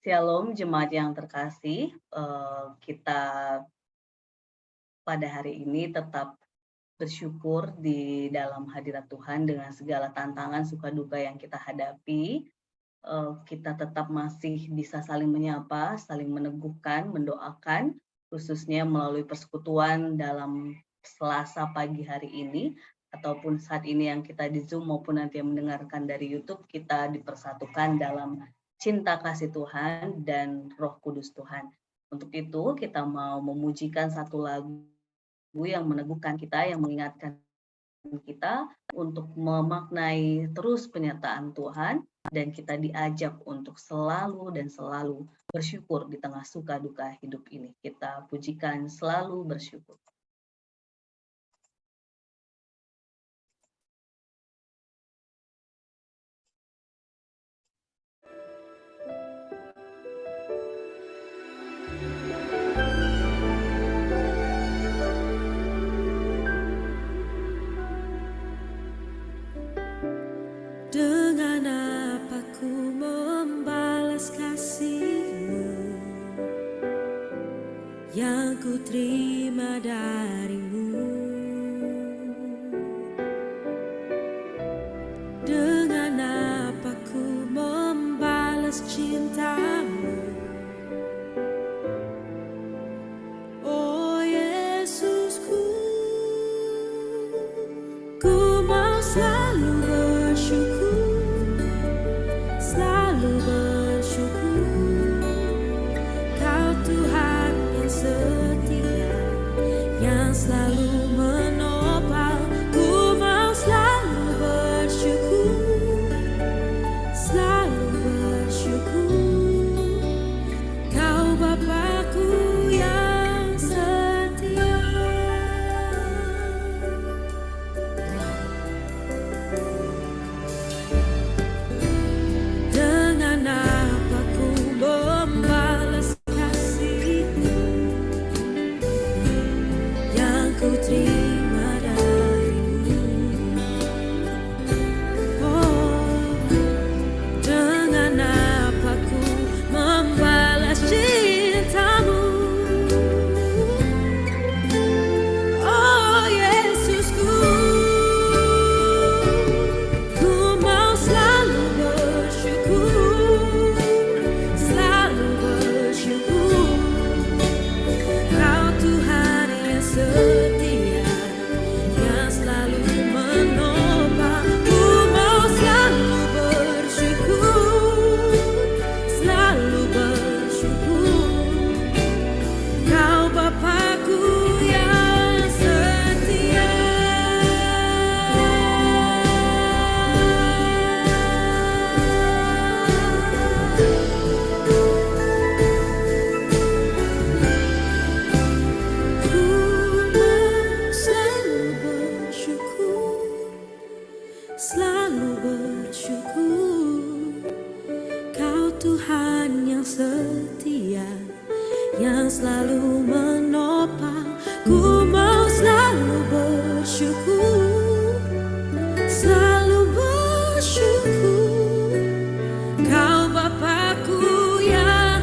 Shalom jemaat yang terkasih, kita pada hari ini tetap bersyukur di dalam hadirat Tuhan dengan segala tantangan suka duka yang kita hadapi. Kita tetap masih bisa saling menyapa, saling meneguhkan, mendoakan, khususnya melalui persekutuan dalam Selasa pagi hari ini, ataupun saat ini yang kita di Zoom maupun nanti yang mendengarkan dari YouTube, kita dipersatukan dalam cinta kasih Tuhan dan Roh Kudus Tuhan. Untuk itu kita mau memujikan satu lagu yang meneguhkan kita, yang mengingatkan kita untuk memaknai terus penyertaan Tuhan, dan kita diajak untuk selalu dan selalu bersyukur di tengah suka duka hidup ini. Kita pujikan selalu bersyukur. Dengan apa ku membalas kasih-Mu yang ku terima dari-Mu? Dengan apa ku membalas cinta-Mu? Oh Yesusku, ku mau selalu bersyukur, selalu bersyukur. Kau Tuhan yang setia, yang selalu menopang. Ku mau selalu bersyukur, selalu bersyukur. Kau Bapa-Ku yang setia. Dengan apa ku membalas kasih-Mu yang ku terima dari-Mu? Oh, dengan apa ku membalas cinta-Mu? Oh Yesusku, ku mau selalu bersyukur, selalu bersyukur. Kau Tuhan yang setia, yang selalu menopang. Ku mau selalu bersyukur, selalu bersyukur. Kau Bapa-Ku yang setia. Ku mau selalu bersyukur, selalu bersyukur. Kau Tuhan yang setia, yang selalu menopang. Ku mau selalu bersyukur, selalu bersyukur. Kau Bapa-Ku yang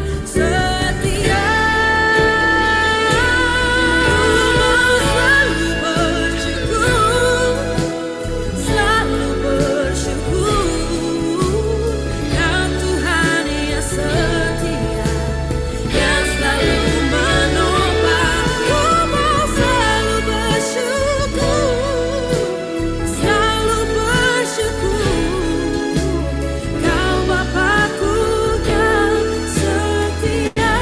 setia. Selalu bersyukur, selalu bersyukur. Kau Tuhan yang setia, yang selalu menopang. Ku mau selalu bersyukur, selalu bersyukur. Kau Bapa-Ku yang setia.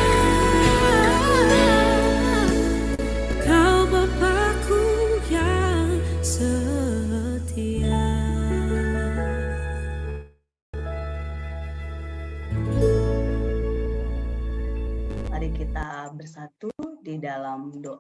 Kau Bapa-Ku yang setia. Mari kita bersatu di dalam doa.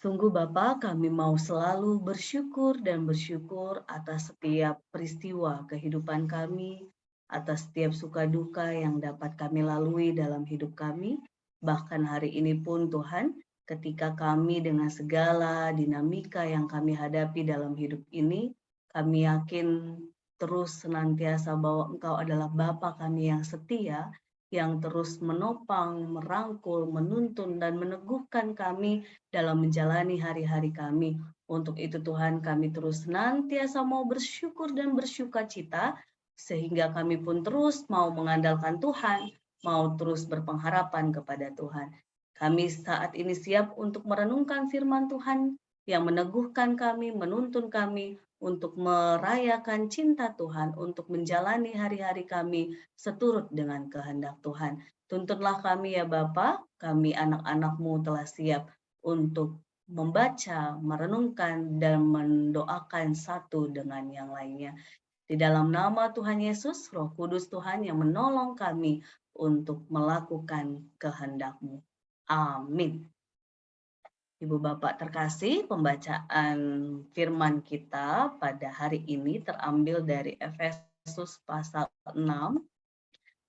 Sungguh Bapa, kami mau selalu bersyukur dan bersyukur atas setiap peristiwa kehidupan kami, atas setiap suka duka yang dapat kami lalui dalam hidup kami. Bahkan hari ini pun Tuhan, ketika kami dengan segala dinamika yang kami hadapi dalam hidup ini, kami yakin terus senantiasa bahwa Engkau adalah Bapa kami yang setia, yang terus menopang, merangkul, menuntun, dan meneguhkan kami dalam menjalani hari-hari kami. Untuk itu Tuhan, kami terus senantiasa mau bersyukur dan bersukacita, sehingga kami pun terus mau mengandalkan Tuhan, mau terus berpengharapan kepada Tuhan. Kami saat ini siap untuk merenungkan firman Tuhan yang meneguhkan kami, menuntun kami, untuk merayakan cinta Tuhan, untuk menjalani hari-hari kami seturut dengan kehendak Tuhan. Tuntunlah kami ya Bapa, kami anak-anak-Mu telah siap untuk membaca, merenungkan, dan mendoakan satu dengan yang lainnya. Di dalam nama Tuhan Yesus, Roh Kudus Tuhan yang menolong kami untuk melakukan kehendak-Mu. Amin. Ibu Bapak terkasih, pembacaan firman kita pada hari ini terambil dari Efesus pasal 6,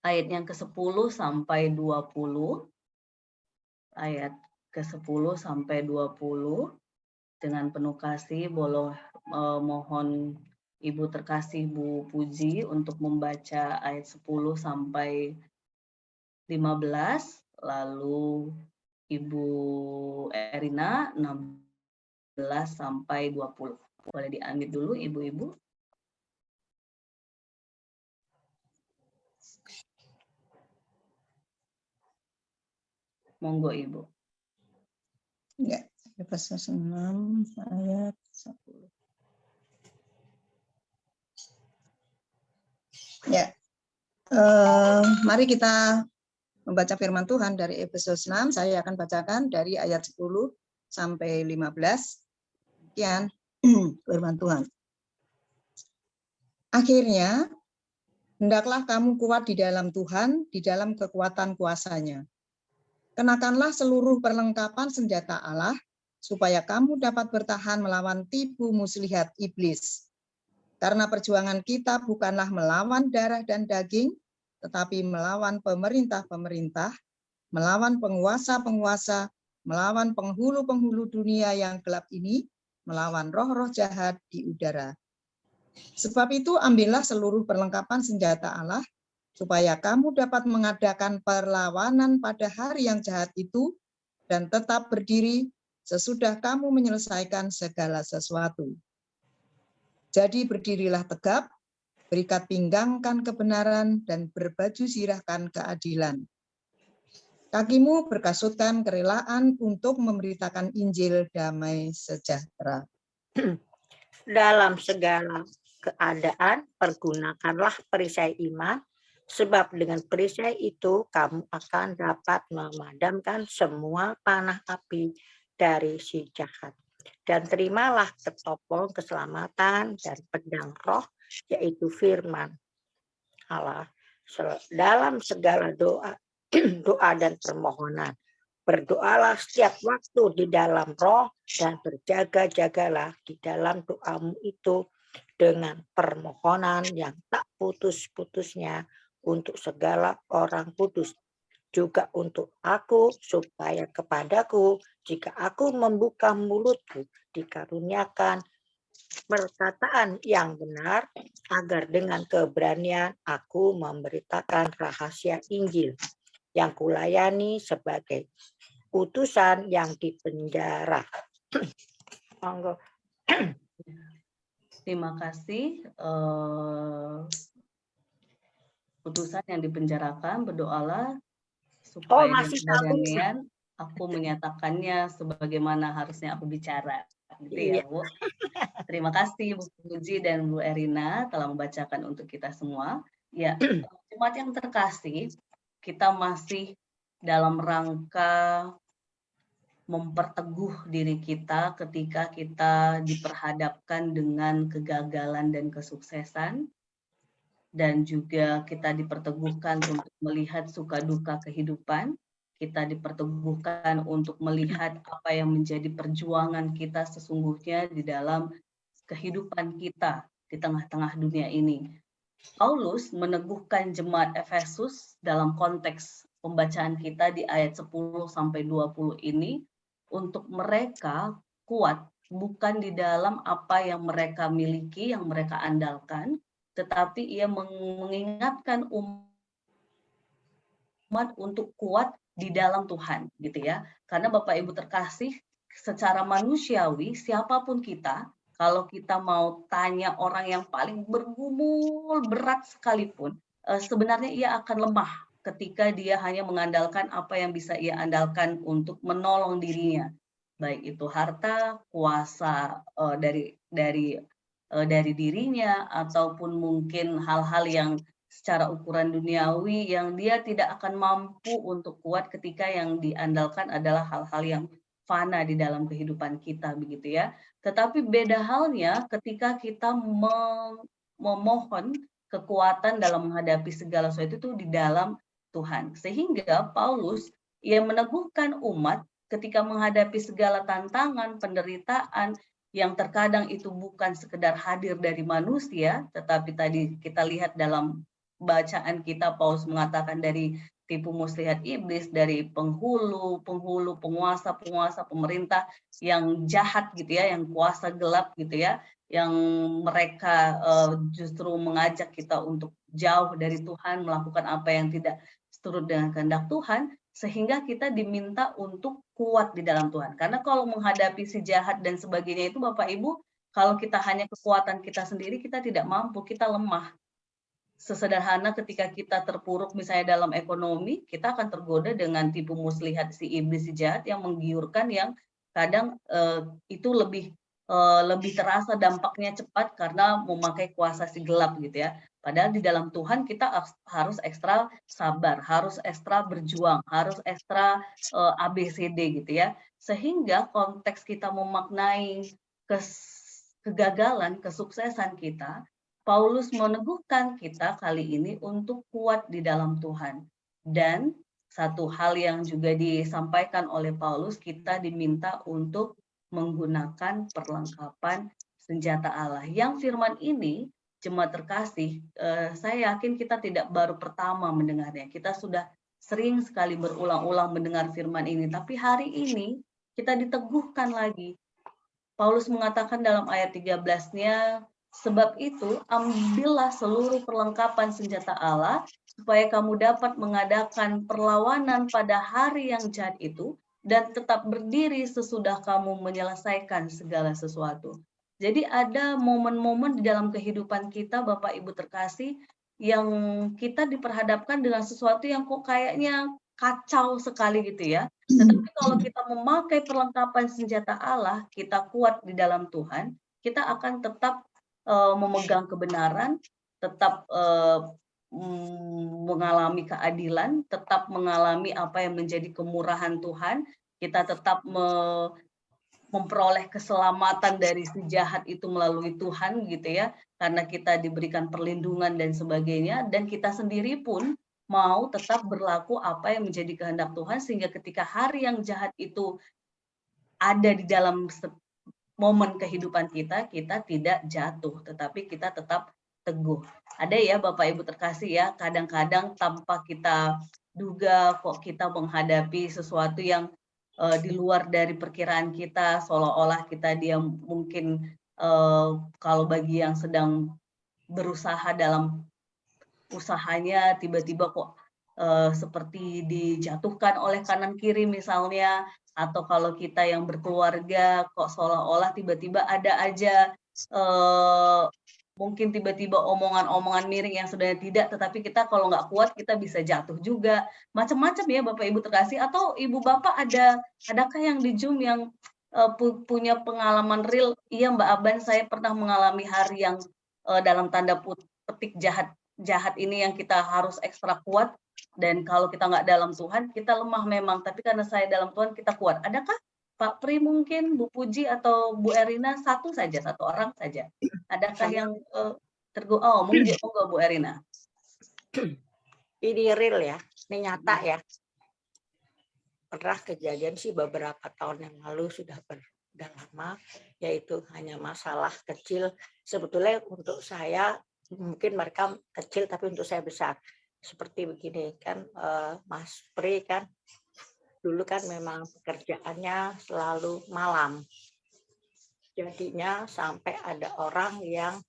ayat yang ke-10 sampai 20. Ayat ke-10 sampai 20. Dengan penuh kasih, mohon Ibu terkasih Bu Puji untuk membaca ayat 10 sampai 15, lalu Ibu Erina 16 sampai 20. Boleh di-unmute dulu Ibu-ibu. Monggo Ibu. Ya, Efesus 6 ayat 10. Ya, mari kita membaca firman Tuhan dari Efesus 6. Saya akan bacakan dari ayat 10 sampai 15. Sekian firman Tuhan. Akhirnya, hendaklah kamu kuat di dalam Tuhan, di dalam kekuatan kuasa-Nya. Kenakanlah seluruh perlengkapan senjata Allah, supaya kamu dapat bertahan melawan tipu muslihat iblis. Karena perjuangan kita bukanlah melawan darah dan daging, tetapi melawan pemerintah-pemerintah, melawan penguasa-penguasa, melawan penghulu-penghulu dunia yang gelap ini, melawan roh-roh jahat di udara. Sebab itu ambillah seluruh perlengkapan senjata Allah, supaya kamu dapat mengadakan perlawanan pada hari yang jahat itu, dan tetap berdiri sesudah kamu menyelesaikan segala sesuatu. Jadi berdirilah tegap, berikat pinggangkan kebenaran, dan berbaju sirahkan keadilan. Kakimu berkasutkan kerelaan untuk memberitakan Injil damai sejahtera. Dalam segala keadaan, pergunakanlah perisai iman, sebab dengan perisai itu kamu akan dapat memadamkan semua panah api dari si jahat. Dan terimalah ketopong keselamatan dan pedang roh, yaitu firman Allah. Dalam segala doa, doa dan permohonan, berdoalah setiap waktu di dalam roh, dan berjaga-jagalah di dalam doamu itu dengan permohonan yang tak putus-putusnya untuk segala orang kudus, juga untuk aku, supaya kepadaku, jika aku membuka mulutku, dikaruniakan perkataan yang benar, agar dengan keberanian aku memberitakan rahasia Injil yang kulayani sebagai utusan yang dipenjara. Monggo. Terima kasih. Utusan yang dipenjarakan, berdoalah supaya masih keberanian aku menyatakannya sebagaimana harusnya aku bicara. Gitu ya, Bu. Terima kasih Bu Puji dan Bu Erina telah membacakan untuk kita semua. Ya, jemaat yang terkasih, kita masih dalam rangka memperteguh diri kita ketika kita diperhadapkan dengan kegagalan dan kesuksesan, dan juga kita diperteguhkan untuk melihat suka duka kehidupan. Kita diperteguhkan untuk melihat apa yang menjadi perjuangan kita sesungguhnya di dalam kehidupan kita di tengah-tengah dunia ini. Paulus meneguhkan jemaat Efesus dalam konteks pembacaan kita di ayat 10 sampai 20 ini untuk mereka kuat bukan di dalam apa yang mereka miliki, yang mereka andalkan, tetapi ia mengingatkan umat untuk kuat di dalam Tuhan, gitu ya. Karena Bapak Ibu terkasih, secara manusiawi siapapun kita, kalau kita mau tanya orang yang paling bergumul berat sekalipun, sebenarnya ia akan lemah ketika dia hanya mengandalkan apa yang bisa ia andalkan untuk menolong dirinya, baik itu harta, kuasa dari dirinya, ataupun mungkin hal-hal yang secara ukuran duniawi yang dia tidak akan mampu untuk kuat ketika yang diandalkan adalah hal-hal yang fana di dalam kehidupan kita, begitu ya. Tetapi beda halnya ketika kita memohon kekuatan dalam menghadapi segala sesuatu itu di dalam Tuhan. Sehingga Paulus ia meneguhkan umat ketika menghadapi segala tantangan, penderitaan, yang terkadang itu bukan sekedar hadir dari manusia, tetapi tadi kita lihat dalam bacaan kita, Paulus mengatakan dari tipu muslihat iblis, dari penghulu, penguasa, pemerintah yang jahat gitu ya, yang kuasa gelap gitu ya, yang mereka justru mengajak kita untuk jauh dari Tuhan, melakukan apa yang tidak seturut dengan kehendak Tuhan, sehingga kita diminta untuk kuat di dalam Tuhan. Karena kalau menghadapi si jahat dan sebagainya itu, Bapak Ibu, kalau kita hanya kekuatan kita sendiri, kita tidak mampu, kita lemah. Sesederhana ketika kita terpuruk misalnya dalam ekonomi, kita akan tergoda dengan tipu muslihat si iblis, si jahat yang menggiurkan, yang kadang itu lebih terasa dampaknya cepat karena memakai kuasa si gelap gitu ya. Padahal di dalam Tuhan kita harus ekstra sabar, harus ekstra berjuang, harus ekstra ABCD gitu ya. Sehingga konteks kita memaknai kegagalan, kesuksesan kita, Paulus meneguhkan kita kali ini untuk kuat di dalam Tuhan. Dan satu hal yang juga disampaikan oleh Paulus, kita diminta untuk menggunakan perlengkapan senjata Allah. Yang firman ini, jemaat terkasih, saya yakin kita tidak baru pertama mendengarnya. Kita sudah sering sekali berulang-ulang mendengar firman ini. Tapi hari ini kita diteguhkan lagi. Paulus mengatakan dalam ayat 13-nya, sebab itu ambillah seluruh perlengkapan senjata Allah, supaya kamu dapat mengadakan perlawanan pada hari yang jahat itu, dan tetap berdiri sesudah kamu menyelesaikan segala sesuatu. Jadi ada momen-momen di dalam kehidupan kita, Bapak Ibu terkasih, yang kita diperhadapkan dengan sesuatu yang kok kayaknya kacau sekali gitu ya. Tetapi kalau kita memakai perlengkapan senjata Allah, kita kuat di dalam Tuhan, kita akan tetap memegang kebenaran, tetap mengalami keadilan, tetap mengalami apa yang menjadi kemurahan Tuhan, kita tetap memperoleh keselamatan dari si jahat itu melalui Tuhan gitu ya, karena kita diberikan perlindungan dan sebagainya, dan kita sendiri pun mau tetap berlaku apa yang menjadi kehendak Tuhan, sehingga ketika hari yang jahat itu ada di dalam momen kehidupan kita, kita tidak jatuh, tetapi kita tetap teguh. Ada ya Bapak Ibu terkasih ya, kadang-kadang tanpa kita duga kok kita menghadapi sesuatu yang di luar dari perkiraan kita, seolah-olah kita dia mungkin kalau bagi yang sedang berusaha dalam usahanya tiba-tiba kok seperti dijatuhkan oleh kanan kiri misalnya, atau kalau kita yang berkeluarga kok seolah-olah tiba-tiba ada aja mungkin tiba-tiba omongan-omongan miring yang sebenarnya tidak, tetapi kita kalau nggak kuat kita bisa jatuh juga, macam-macam ya Bapak Ibu terkasih. Atau Ibu Bapak adakah yang di Zoom yang punya pengalaman real? Iya Mbak Aban, saya pernah mengalami hari yang dalam tanda petik jahat ini yang kita harus ekstra kuat, dan kalau kita nggak dalam Tuhan kita lemah memang, tapi karena saya dalam Tuhan kita kuat. Adakah Pak Pri mungkin, Bu Puji atau Bu Erina, satu orang saja? Adakah yang mungkin Bu Erina? Ini real ya, ini nyata ya. Pernah kejadian sih beberapa tahun yang lalu, sudah lama, yaitu hanya masalah kecil. Sebetulnya untuk saya mungkin mereka kecil, tapi untuk saya besar. Seperti begini kan, Mas Pri kan dulu kan memang pekerjaannya selalu malam. Jadinya sampai ada orang yang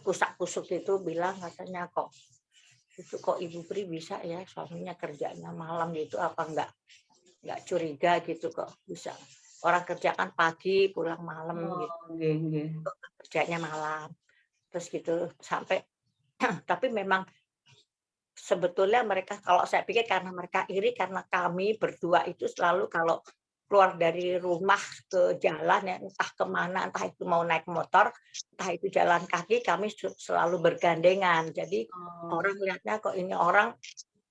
kusak-kusuk itu bilang katanya kok Ibu Pri bisa ya suaminya kerjanya malam gitu, apa nggak curiga gitu kok bisa. Orang kerja kan pagi pulang malam gitu, Oh, nggih nggih. kerjanya malam. Terus gitu sampai tapi memang sebetulnya mereka, kalau saya pikir karena mereka iri karena kami berdua itu selalu kalau keluar dari rumah ke jalan ya, entah kemana, entah itu mau naik motor, entah itu jalan kaki, kami selalu bergandengan. Jadi Oh, orang lihatnya kok ini orang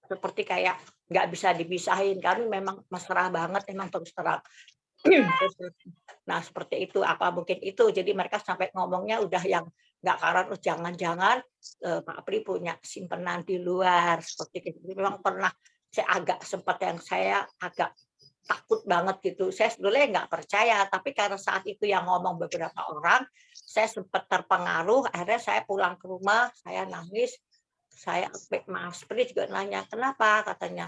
seperti kayak nggak bisa dipisahin. Kami memang mesra banget, memang terus terang. Nah seperti itu, apa mungkin itu. Jadi mereka sampai ngomongnya udah yang nggak karan, oh jangan-jangan Pak Pri punya simpenan di luar seperti itu. Memang pernah saya agak sempat yang saya agak takut banget gitu. Saya sebetulnya nggak percaya, tapi karena saat itu yang ngomong beberapa orang, saya sempat terpengaruh. Akhirnya saya pulang ke rumah, saya nangis. Saya Mas Pri juga nanya, kenapa? Katanya,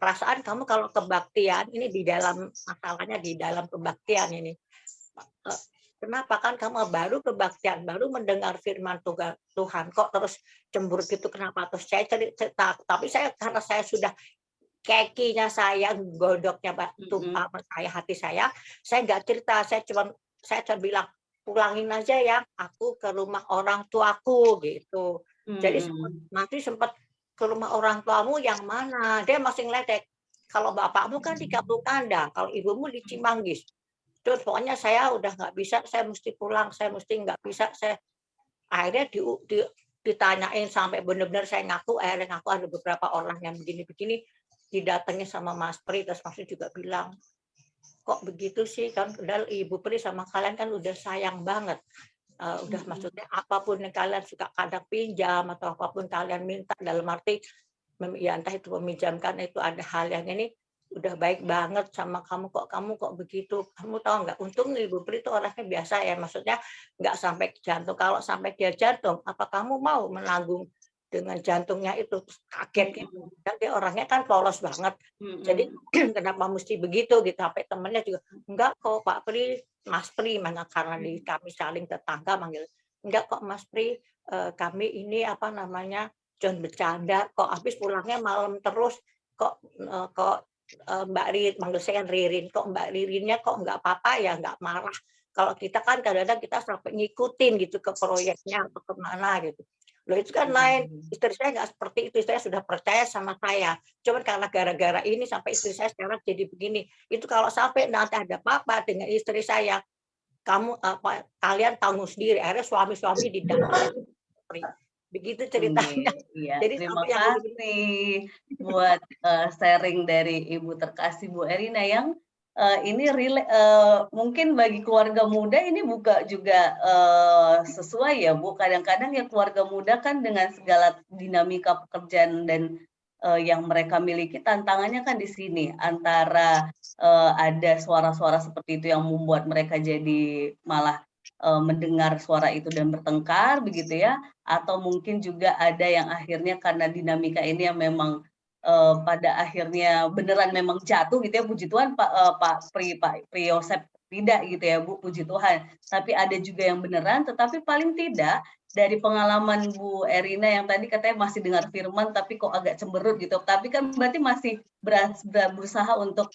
perasaan kamu kalau kebaktian ini di dalam masalahnya di dalam kebaktian ini. Kenapa kan kamu baru kebaktian, baru mendengar firman Tuhan kok terus cemburu gitu, kenapa? Terus saya cerita, tapi saya karena saya sudah kekinya saya, godoknya saya, hati saya nggak cerita, saya cuma bilang pulangin aja ya, aku ke rumah orang tuaku gitu. Jadi nanti sempat ke rumah orang tuamu yang mana? Dia masih ngeledek. Kalau bapakmu kan di Kampung Kandang, kalau ibumu di Cimanggis. Terus pokoknya saya udah nggak bisa, saya mesti pulang, saya mesti nggak bisa, saya akhirnya ditanyain sampai benar-benar saya ngaku, akhirnya ngaku ada beberapa orang yang begini-begini, didatengin sama Mas Pri, terus Mas Pri juga bilang, kok begitu sih kan, padahal Ibu Pri sama kalian kan udah sayang banget. Udah maksudnya apapun yang kalian suka kadang pinjam atau apapun kalian minta, dalam arti ya entah itu meminjamkan, itu ada hal yang ini udah baik banget sama kamu kok begitu. Kamu tahu nggak, untung Ibu Pri itu orangnya biasa ya, maksudnya nggak sampai jantung. Kalau sampai dia jantung, apa kamu mau menanggung dengan jantungnya itu? Kaget gitu. Dan dia orangnya kan polos banget. Jadi kenapa mesti begitu gitu, sampai temennya juga enggak kok Pak Pri, Mas Pri, mana karena kami saling tetangga manggil, enggak kok Mas Pri, kami ini apa namanya John bercanda kok, habis pulangnya malam terus kok, Mbak Ririn, manggil saya kan Ririn, kok Mbak Ririnnya kok nggak apa-apa ya, nggak marah. Kalau kita kan kadang-kadang kita sampai ngikutin gitu ke proyeknya atau kemana gitu. Loh itu kan lain, istri saya nggak seperti itu, saya sudah percaya sama saya. Cuman karena gara-gara ini sampai istri saya sekarang jadi begini. Itu kalau sampai nanti ada apa-apa dengan istri saya, kalian tanggung sendiri. Akhirnya suami-suami di dalam. Begitu ceritanya. Iya, Jadi terima sampai yang kasih buat sharing dari Ibu terkasih Bu Erina yang ini mungkin bagi keluarga muda ini juga sesuai ya Bu. Kadang-kadang ya keluarga muda kan dengan segala dinamika pekerjaan dan yang mereka miliki, tantangannya kan di sini antara ada suara-suara seperti itu yang membuat mereka jadi malah mendengar suara itu dan bertengkar begitu ya, atau mungkin juga ada yang akhirnya karena dinamika ini yang memang pada akhirnya beneran memang jatuh gitu ya, puji Tuhan Pak Pri Yosep tidak gitu ya Bu, puji Tuhan. Tapi ada juga yang beneran, tetapi paling tidak dari pengalaman Bu Erina yang tadi katanya masih dengar firman tapi kok agak cemberut gitu, tapi kan berarti masih berusaha untuk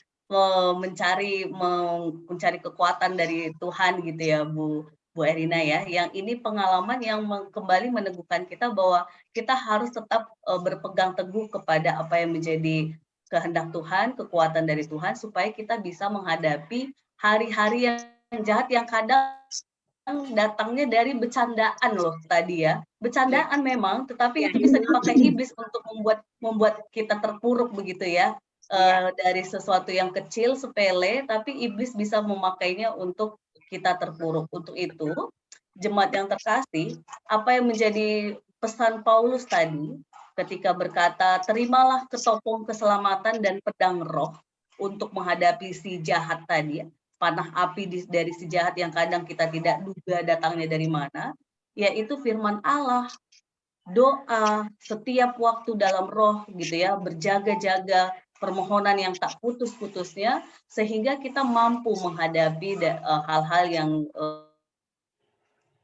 mencari kekuatan dari Tuhan gitu ya Bu Erina ya, yang ini pengalaman yang kembali meneguhkan kita bahwa kita harus tetap berpegang teguh kepada apa yang menjadi kehendak Tuhan, kekuatan dari Tuhan, supaya kita bisa menghadapi hari-hari yang jahat yang kadang datangnya dari bercandaan loh tadi ya. Bercandaan memang, tetapi itu bisa dipakai iblis untuk membuat kita terpuruk begitu ya. Dari sesuatu yang kecil, sepele, tapi iblis bisa memakainya untuk kita terpuruk. Untuk itu, jemaat yang terkasih, apa yang menjadi pesan Paulus tadi, ketika berkata, terimalah ketopong keselamatan dan pedang roh untuk menghadapi si jahat tadi, panah api dari si jahat yang kadang kita tidak duga datangnya dari mana, yaitu firman Allah, doa setiap waktu dalam roh gitu ya, berjaga-jaga, permohonan yang tak putus-putusnya, sehingga kita mampu menghadapi hal-hal yang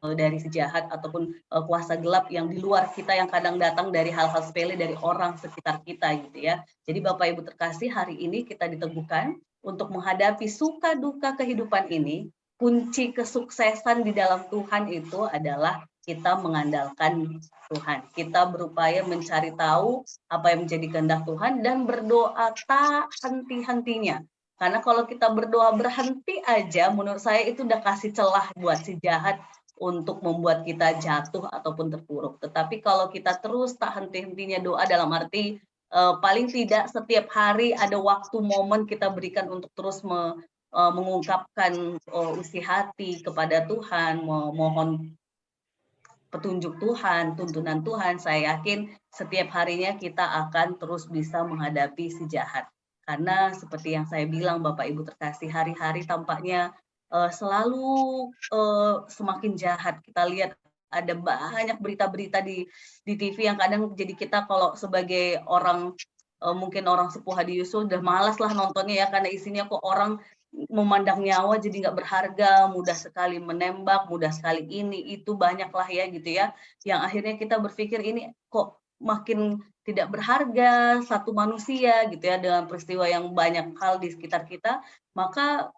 dari si jahat ataupun kuasa gelap yang di luar kita yang kadang datang dari hal-hal sepele dari orang sekitar kita gitu ya. Jadi Bapak Ibu terkasih, hari ini kita diteguhkan untuk menghadapi suka duka kehidupan ini. Kunci kesuksesan di dalam Tuhan itu adalah kita mengandalkan Tuhan. Kita berupaya mencari tahu apa yang menjadi kehendak Tuhan dan berdoa tak henti-hentinya. Karena kalau kita berdoa berhenti aja, menurut saya itu udah kasih celah buat si jahat untuk membuat kita jatuh ataupun terpuruk. Tetapi kalau kita terus tak henti-hentinya doa, dalam arti paling tidak setiap hari ada waktu momen kita berikan untuk terus mengungkapkan isi hati kepada Tuhan, mohon petunjuk Tuhan, tuntunan Tuhan, saya yakin setiap harinya kita akan terus bisa menghadapi si jahat. Karena seperti yang saya bilang Bapak Ibu terkasih, hari-hari tampaknya selalu semakin jahat. Kita lihat ada banyak berita-berita di TV yang kadang jadi kita kalau sebagai orang mungkin orang sepuh Hadi Yusuf udah malas lah nontonnya ya, karena isinya kok orang memandang nyawa jadi nggak berharga, mudah sekali menembak, mudah sekali ini itu banyak lah ya gitu ya, yang akhirnya kita berpikir ini kok makin tidak berharga satu manusia gitu ya, dengan peristiwa yang banyak hal di sekitar kita. Maka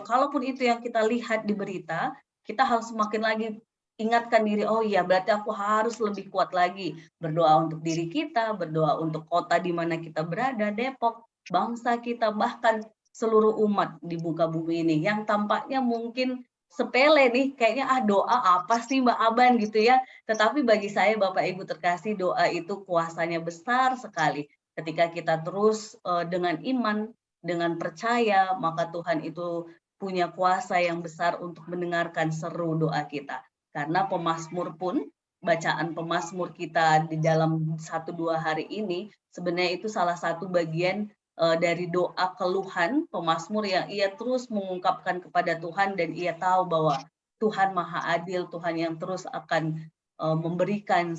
kalaupun itu yang kita lihat di berita, kita harus semakin lagi ingatkan diri, oh iya berarti aku harus lebih kuat lagi berdoa untuk diri kita, berdoa untuk kota di mana kita berada, Depok, bangsa kita, bahkan seluruh umat di muka bumi ini yang tampaknya mungkin sepele nih, kayaknya doa apa sih Mbak Aban gitu ya. Tetapi bagi saya Bapak Ibu terkasih, doa itu kuasanya besar sekali. Ketika kita terus dengan iman, dengan percaya, maka Tuhan itu punya kuasa yang besar untuk mendengarkan seru doa kita. Karena pemazmur pun, bacaan pemazmur kita di dalam 1-2 hari ini, sebenarnya itu salah satu bagian dari doa keluhan pemazmur yang ia terus mengungkapkan kepada Tuhan, dan ia tahu bahwa Tuhan Maha Adil, Tuhan yang terus akan memberikan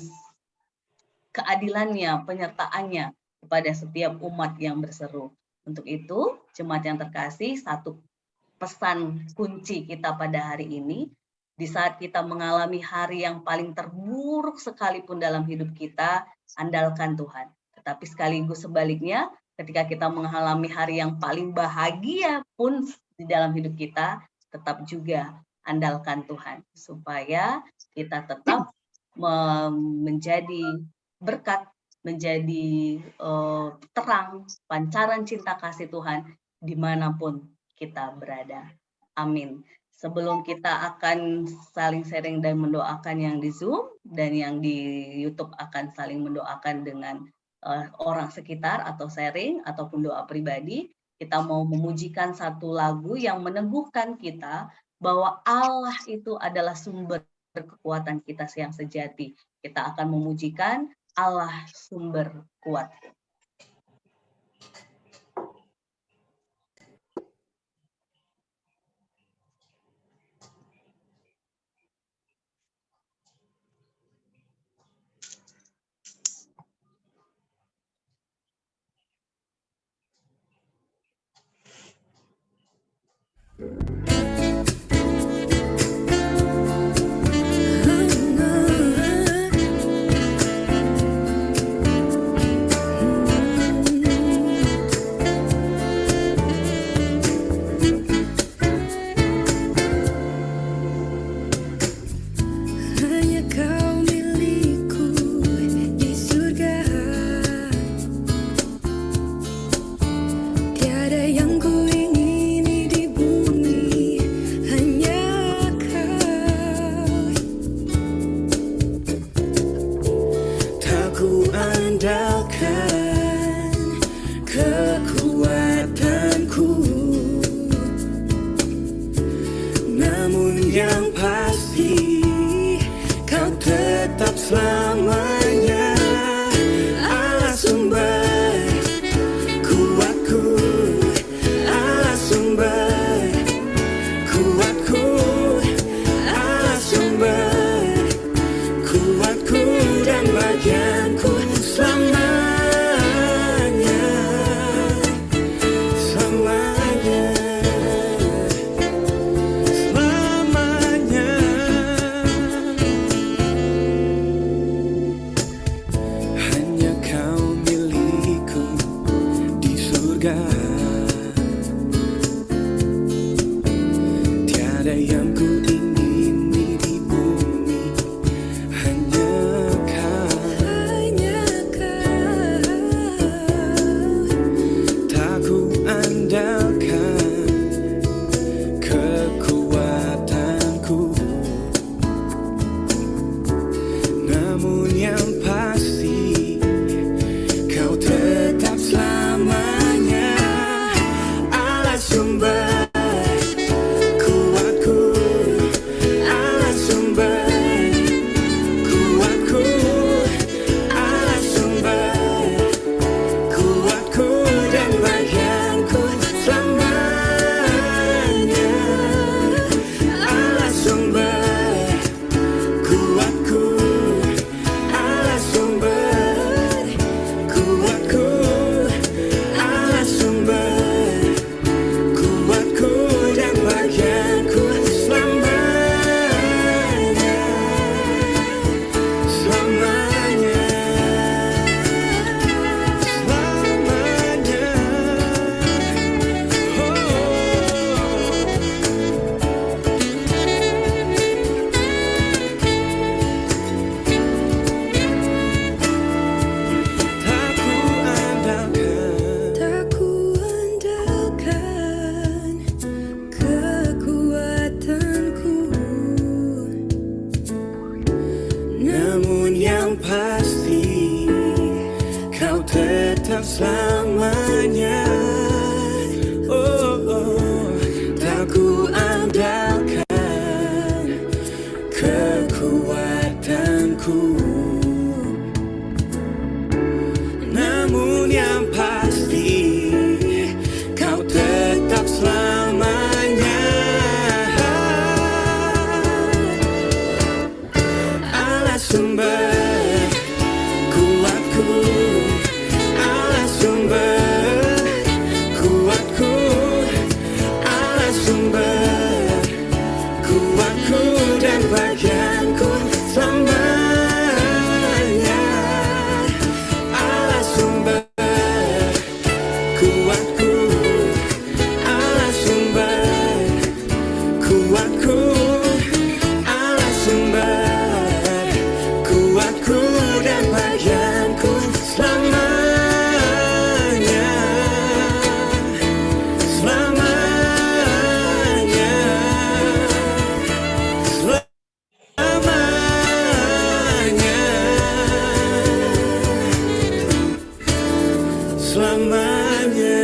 keadilannya, penyertaannya kepada setiap umat yang berseru. Untuk itu, jemaat yang terkasih, satu pesan kunci kita pada hari ini, di saat kita mengalami hari yang paling terburuk sekalipun dalam hidup kita, andalkan Tuhan. Tetapi sekaligus sebaliknya, ketika kita mengalami hari yang paling bahagia pun di dalam hidup kita, tetap juga andalkan Tuhan. Supaya kita tetap menjadi berkat, menjadi terang, pancaran cinta kasih Tuhan dimanapun kita berada. Amin. Sebelum kita akan saling sharing dan mendoakan yang di Zoom dan yang di YouTube akan saling mendoakan dengan orang sekitar atau sharing ataupun doa pribadi, kita mau memujikan satu lagu yang meneguhkan kita bahwa Allah itu adalah sumber kekuatan kita yang sejati. Kita akan memujikan Allah sumber kuat. Hanya kau milikku di surga, tiada yang ku ingini di bumi, hanya kau. Tak ku andalkan kekuatanku, namun yang pasti kau tetap selamanya Allah sumber kuatku, Allah sumber kuatku, Allah sumber kuatku dan bagianku selamanya, selamanya, selamanya. Tiada yang ku ingini di bumi, hanya kau. Tak ku andalkan kekuatanku, namun yang pasti kau tetap selamanya Allah sumber kuatku, Allah sumber kuatku, Allah sumber kuatku dan bagianku selamanya. Allah sumber kuatku, Allah sumber kuatku, Allah sumber kuatku dan bagianku selamanya, selamanya, selamanya. Tak ku andalkan kekuatanku, namun yang pasti kau tetap selamanya. Oh, oh. Tak ku andalkan kekuatanku, namun yang pasti kau tetap selamanya. Allah sumber kuatku, Allah sumber kuatku, Allah sumber kuatku dan bagianku selamanya. Allah sumber kuatku, Allah sumber kuatku, Allah sumber kuatku dan bagianku selamanya, selamanya, selamanya, selamanya.